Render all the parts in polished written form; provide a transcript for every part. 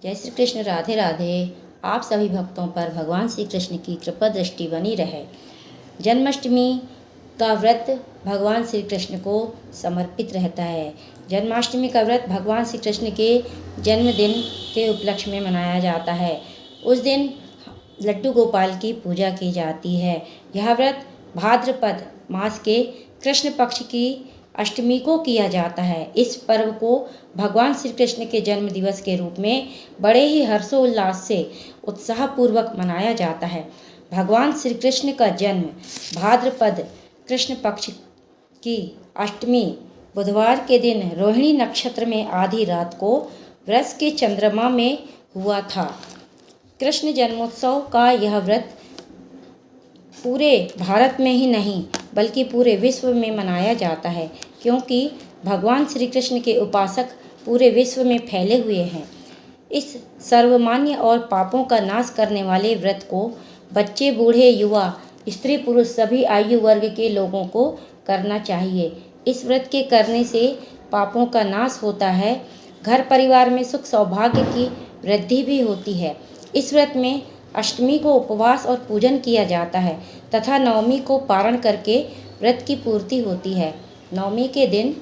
जय श्री कृष्ण। राधे राधे। आप सभी भक्तों पर भगवान श्री कृष्ण की कृपा दृष्टि बनी रहे। जन्माष्टमी का व्रत भगवान श्री कृष्ण को समर्पित रहता है। जन्माष्टमी का व्रत भगवान श्री कृष्ण के जन्मदिन के उपलक्ष्य में मनाया जाता है। उस दिन लड्डू गोपाल की पूजा की जाती है। यह व्रत भाद्रपद मास के कृष्ण पक्ष की अष्टमी को किया जाता है। इस पर्व को भगवान श्री कृष्ण के जन्म दिवस के रूप में बड़े ही हर्षोल्लास से उत्साहपूर्वक मनाया जाता है। भगवान श्री कृष्ण का जन्म भाद्रपद कृष्ण पक्ष की अष्टमी बुधवार के दिन रोहिणी नक्षत्र में आधी रात को वृष के चंद्रमा में हुआ था। कृष्ण जन्मोत्सव का यह व्रत पूरे भारत में ही नहीं बल्कि पूरे विश्व में मनाया जाता है, क्योंकि भगवान श्री कृष्ण के उपासक पूरे विश्व में फैले हुए हैं। इस सर्वमान्य और पापों का नाश करने वाले व्रत को बच्चे, बूढ़े, युवा, स्त्री, पुरुष सभी आयु वर्ग के लोगों को करना चाहिए। इस व्रत के करने से पापों का नाश होता है, घर परिवार में सुख सौभाग्य की वृद्धि भी होती है। इस व्रत में अष्टमी को उपवास और पूजन किया जाता है तथा नवमी को पारण करके व्रत की पूर्ति होती है। नवमी के दिन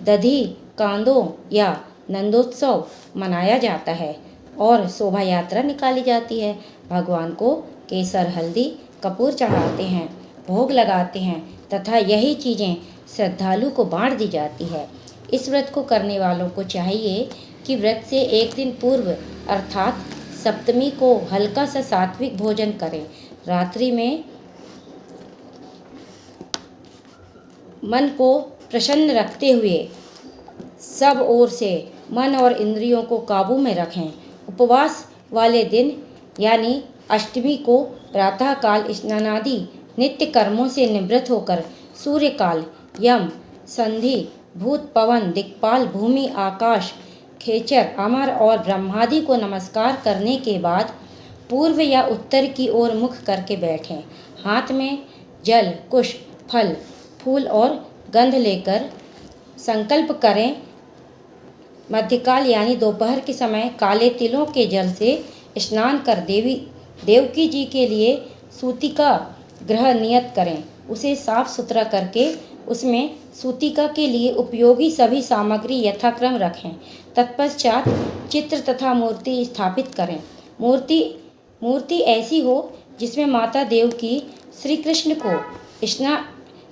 दधी कांदों या नंदोत्सव मनाया जाता है और शोभा यात्रा निकाली जाती है। भगवान को केसर, हल्दी, कपूर चढ़ाते हैं, भोग लगाते हैं तथा यही चीज़ें श्रद्धालु को बांट दी जाती है। इस व्रत को करने वालों को चाहिए कि व्रत से एक दिन पूर्व अर्थात सप्तमी को हल्का सा सात्विक भोजन करें। रात्रि में मन को प्रसन्न रखते हुए सब ओर से मन और इंद्रियों को काबू में रखें। उपवास वाले दिन यानी अष्टमी को प्रातःकाल स्नानादि नित्य कर्मों से निवृत्त होकर सूर्यकाल, यम, संधि, भूत, पवन, दिक्पाल, भूमि, आकाश, खेचर, अमर और ब्रह्मादि को नमस्कार करने के बाद पूर्व या उत्तर की ओर मुख करके बैठें। हाथ में जल, कुश, फल, फूल और गंध लेकर संकल्प करें। मध्यकाल यानी दोपहर के समय काले तिलों के जल से स्नान कर देवकी जी के लिए सूतिका ग्रह नियत करें। उसे साफ सुथरा करके उसमें सूतिका के लिए उपयोगी सभी सामग्री यथाक्रम रखें। तत्पश्चात चित्र तथा मूर्ति स्थापित करें। मूर्ति ऐसी हो जिसमें माता देवकी श्री कृष्ण को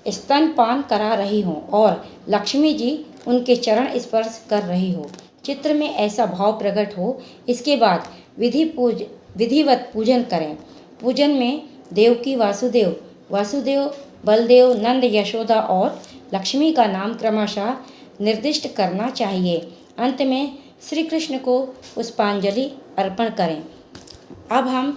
स्तनपान करा रही हों और लक्ष्मी जी उनके चरण स्पर्श कर रही हो। चित्र में ऐसा भाव प्रकट हो। इसके बाद विधिवत पूजन करें। पूजन में देवकी, वासुदेव, बलदेव, नंद, यशोदा और लक्ष्मी का नाम क्रमशः निर्दिष्ट करना चाहिए। अंत में श्री कृष्ण को पुष्पांजलि अर्पण करें। अब हम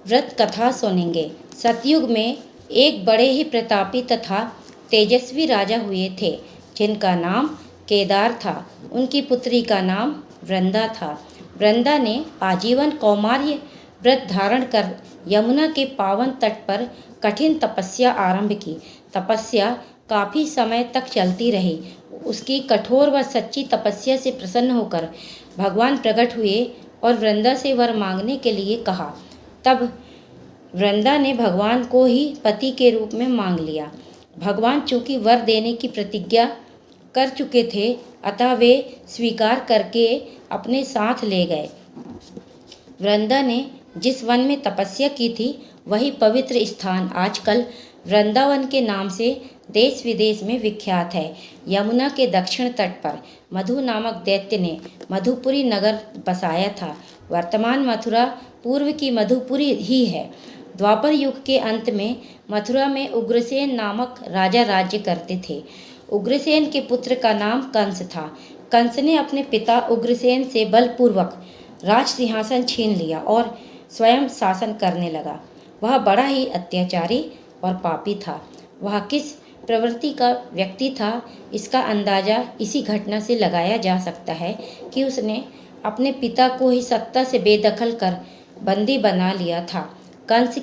व्रत कथा सुनेंगे। सतयुग में एक बड़े ही प्रतापी तथा तेजस्वी राजा हुए थे, जिनका नाम केदार था। उनकी पुत्री का नाम वृंदा था। वृंदा ने आजीवन कौमार्य व्रत धारण कर यमुना के पावन तट पर कठिन तपस्या आरंभ की। तपस्या काफ़ी समय तक चलती रही। उसकी कठोर व सच्ची तपस्या से प्रसन्न होकर भगवान प्रकट हुए और वृंदा से वर मांगने के लिए कहा। तब वृंदा ने भगवान को ही पति के रूप में मांग लिया। भगवान चूंकि वर देने की प्रतिज्ञा कर चुके थे, अतः वे स्वीकार करके अपने साथ ले गए। वृंदा ने जिस वन में तपस्या की थी वही पवित्र स्थान आजकल वृंदावन के नाम से देश विदेश में विख्यात है। यमुना के दक्षिण तट पर मधु नामक दैत्य ने मधुपुरी नगर बसाया था। वर्तमान मथुरा पूर्व की मधुपुरी ही है। द्वापर युग के अंत में मथुरा में उग्रसेन नामक राजा राज्य करते थे। उग्रसेन के पुत्र का नाम कंस था। कंस ने अपने पिता उग्रसेन से बलपूर्वक राज सिंहासन छीन लिया और स्वयं शासन करने लगा। वह बड़ा ही अत्याचारी और पापी था। वह किस प्रवृत्ति का व्यक्ति था, इसका अंदाज़ा इसी घटना से लगाया जा सकता है कि उसने अपने पिता को ही सत्ता से बेदखल कर बंदी बना लिया था। कंस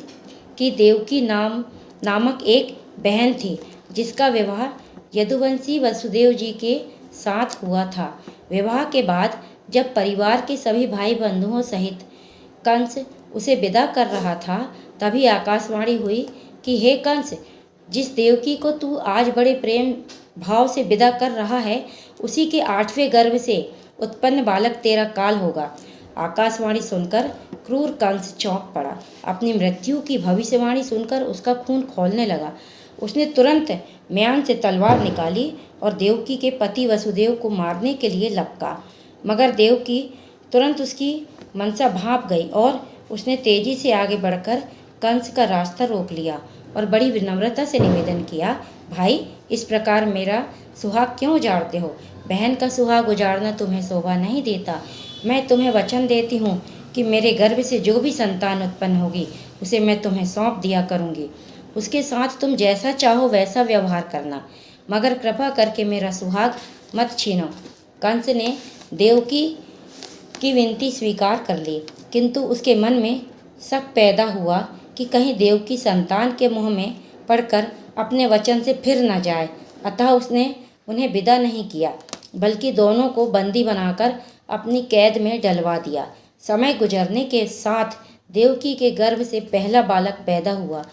की देवकी नामक एक बहन थी, जिसका विवाह यदुवंशी वसुदेव जी के साथ हुआ था। विवाह के बाद जब परिवार के सभी भाई बंधुओं सहित कंस उसे विदा कर रहा था, तभी आकाशवाणी हुई कि हे कंस, जिस देवकी को तू आज बड़े प्रेम भाव से विदा कर रहा है, उसी के 8वें गर्भ से उत्पन्न बालक तेरा काल होगा। आकाशवाणी सुनकर क्रूर कंस चौंक पड़ा। अपनी मृत्यु की भविष्यवाणी सुनकर उसका खून खौलने लगा। उसने तुरंत म्यान से तलवार निकाली और देवकी के पति वसुदेव को मारने के लिए लपका, मगर देवकी तुरंत उसकी मनसा भाप गई और उसने तेजी से आगे बढ़कर कंस का रास्ता रोक लिया और बड़ी विनम्रता से निवेदन किया, भाई, इस प्रकार मेरा सुहाग क्यों उजाड़ते हो? बहन का सुहाग उजाड़ना तुम्हें शोभा नहीं देता। मैं तुम्हें वचन देती हूँ कि मेरे गर्भ से जो भी संतान उत्पन्न होगी उसे मैं तुम्हें सौंप दिया करूँगी। उसके साथ तुम जैसा चाहो वैसा व्यवहार करना, मगर कृपा करके मेरा सुहाग मत छीनो। कंस ने देवकी की विनती स्वीकार कर ली, किंतु उसके मन में शक पैदा हुआ कि कहीं देवकी संतान के मुँह में पड़कर अपने वचन से फिर न जाए। अतः उसने उन्हें विदा नहीं किया, बल्कि दोनों को बंदी बनाकर अपनी कैद में डलवा दिया। समय गुजरने के साथ देवकी के गर्भ से पहला बालक पैदा हुआ।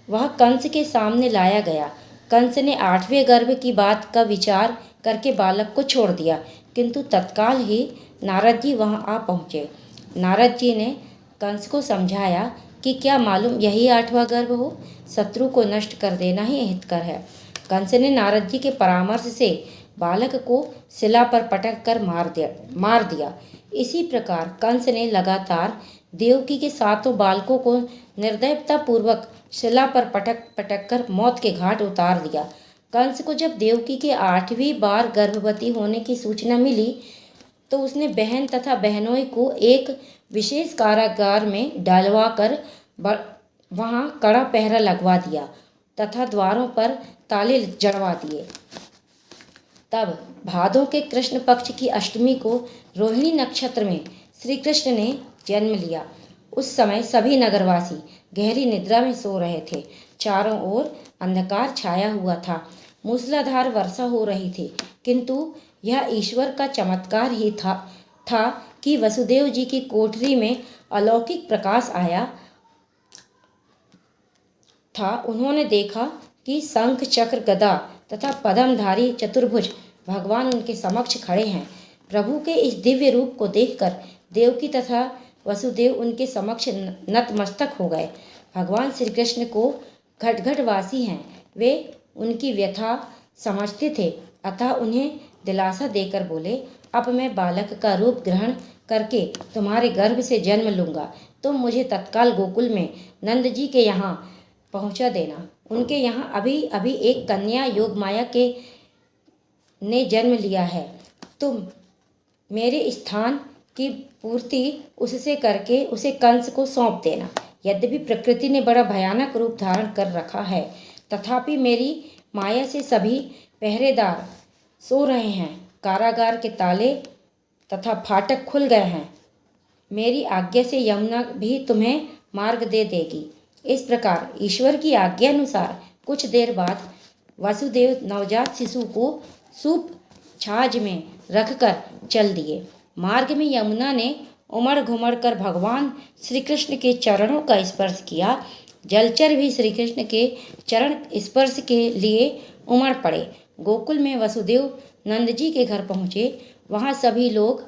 वह कंस के सामने लाया गया। कंस ने 8वें गर्भ की बात का विचार करके बालक को छोड़ दिया, किंतु तत्काल ही नारद जी वहां आ पहुँचे। नारद जी ने कंस को समझाया कि क्या मालूम यही 8वां गर्भ हो, शत्रु को नष्ट कर देना ही हितकर है। कंस ने नारद जी के परामर्श से बालक को शिला पर पटक कर मार दिया। इसी प्रकार कंस ने लगातार देवकी के 7 बालकों को निर्दयतापूर्वक शिला पर पटक कर मौत के घाट उतार दिया। कंस को जब देवकी के 8वीं बार गर्भवती होने की सूचना मिली, तो उसने बहन तथा बहनोई को एक विशेष कारागार में डालवा कर वहाँ कड़ा पहरा लगवा दिया तथा द्वारों पर ताले जड़वा दिए। तब भादों के कृष्ण पक्ष की अष्टमी को रोहिणी नक्षत्र में श्री कृष्ण ने जन्म लिया। उस समय सभी नगरवासी गहरी निद्रा में सो रहे थे। चारों ओर अंधकार छाया हुआ था। मूसलाधार वर्षा हो रही थी, किंतु यह ईश्वर का चमत्कार ही था कि वसुदेव जी की कोठरी में अलौकिक प्रकाश आया था। उन्होंने देखा कि शंख, चक्र, गदा तथा पद्मधारी चतुर्भुज भगवान उनके समक्ष खड़े हैं। प्रभु के इस दिव्य रूप को देखकर देवकी तथा वसुदेव उनके समक्ष नतमस्तक हो गए। भगवान श्री कृष्ण को घटघटवासी हैं, वे उनकी व्यथा समझते थे, अतः उन्हें दिलासा देकर बोले, अब मैं बालक का रूप ग्रहण करके तुम्हारे गर्भ से जन्म लूँगा। तुम मुझे तत्काल गोकुल में नंद जी के यहाँ पहुँचा देना। उनके यहाँ अभी अभी एक कन्या योगमाया ने जन्म लिया है। तुम मेरे स्थान की पूर्ति उससे करके उसे कंस को सौंप देना। यद्यपि प्रकृति ने बड़ा भयानक रूप धारण कर रखा है, तथापि मेरी माया से सभी पहरेदार सो रहे हैं। कारागार के ताले तथा फाटक खुल गए हैं। मेरी आज्ञा से यमुना भी तुम्हें मार्ग दे देगी। इस प्रकार ईश्वर की आज्ञा अनुसार कुछ देर बाद वसुदेव नवजात शिशु को सूप छाछ में रखकर चल दिए। मार्ग में यमुना ने उमड़ घुमड़ कर भगवान श्री कृष्ण के चरणों का स्पर्श किया। जलचर भी श्री कृष्ण के चरण स्पर्श के लिए उमड़ पड़े। गोकुल में वसुदेव नंद जी के घर पहुँचे। वहाँ सभी लोग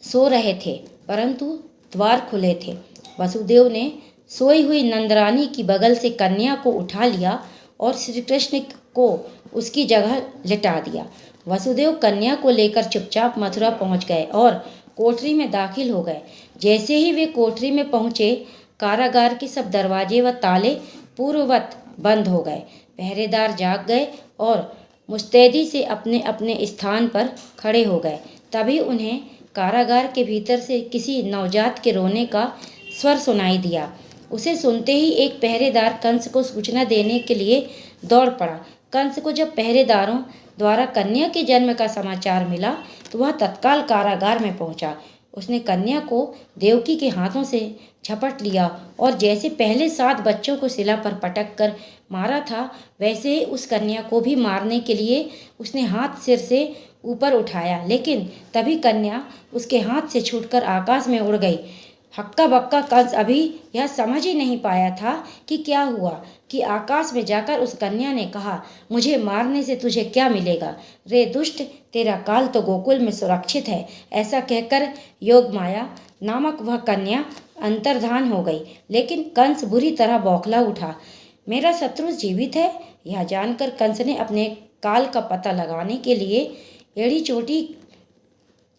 सो रहे थे, परंतु द्वार खुले थे। वसुदेव ने सोई हुई नंदरानी की बगल से कन्या को उठा लिया और श्री कृष्ण को उसकी जगह लिटा दिया। वसुदेव कन्या को लेकर चुपचाप मथुरा पहुंच गए और कोठरी में दाखिल हो गए। जैसे ही वे कोठरी में पहुंचे, कारागार के सब दरवाजे व ताले पूर्ववत बंद हो गए। पहरेदार जाग गए और मुस्तैदी से अपने अपने स्थान पर खड़े हो गए। तभी उन्हें कारागार के भीतर से किसी नवजात के रोने का स्वर सुनाई दिया। उसे सुनते ही एक पहरेदार कंस को सूचना देने के लिए दौड़ पड़ा। कंस को जब पहरेदारों द्वारा कन्या के जन्म का समाचार मिला, तो वह तत्काल कारागार में पहुंचा। उसने कन्या को देवकी के हाथों से झपट लिया और जैसे पहले 7 बच्चों को शिला पर पटक कर मारा था, वैसे ही उस कन्या को भी मारने के लिए उसने हाथ सिर से ऊपर उठाया, लेकिन तभी कन्या उसके हाथ से छूटकर आकाश में उड़ गई। हक्का बक्का कंस अभी यह समझ ही नहीं पाया था कि क्या हुआ कि आकाश में जाकर उस कन्या ने कहा, मुझे मारने से तुझे क्या मिलेगा? रे दुष्ट, तेरा काल तो गोकुल में सुरक्षित है। ऐसा कहकर योग माया नामक वह कन्या अंतर्धान हो गई। लेकिन कंस बुरी तरह बौखला उठा। मेरा शत्रु जीवित है, यह जानकर कंस ने अपने काल का पता लगाने के लिए एड़ी चोटी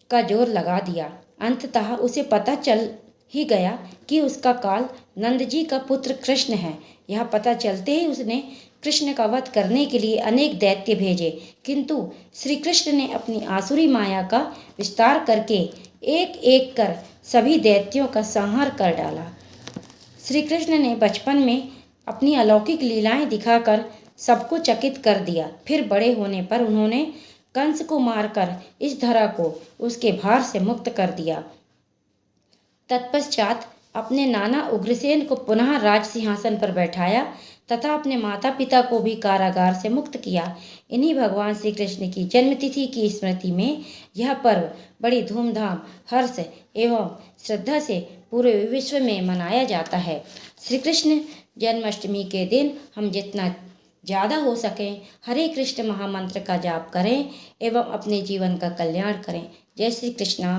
का जोर लगा दिया। अंततः उसे पता चल ही गया कि उसका काल नंद जी का पुत्र कृष्ण है। यह पता चलते ही उसने कृष्ण का वध करने के लिए अनेक दैत्य भेजे, किंतु श्री कृष्ण ने अपनी आसुरी माया का विस्तार करके एक एक कर सभी दैत्यों का संहार कर डाला। श्री कृष्ण ने बचपन में अपनी अलौकिक लीलाएं दिखाकर सबको चकित कर दिया। फिर बड़े होने पर उन्होंने कंस को मारकर इस धरा को उसके भार से मुक्त कर दिया। तत्पश्चात अपने नाना उग्रसेन को पुनः राज सिंहासन पर बैठाया तथा अपने माता पिता को भी कारागार से मुक्त किया। इन्हीं भगवान श्री कृष्ण की जन्मतिथि की स्मृति में यह पर्व बड़ी धूमधाम, हर्ष एवं श्रद्धा से पूरे विश्व में मनाया जाता है। श्री कृष्ण जन्माष्टमी के दिन हम जितना ज़्यादा हो सकें हरे कृष्ण महामंत्र का जाप करें एवं अपने जीवन का कल्याण करें। जय श्री कृष्णा।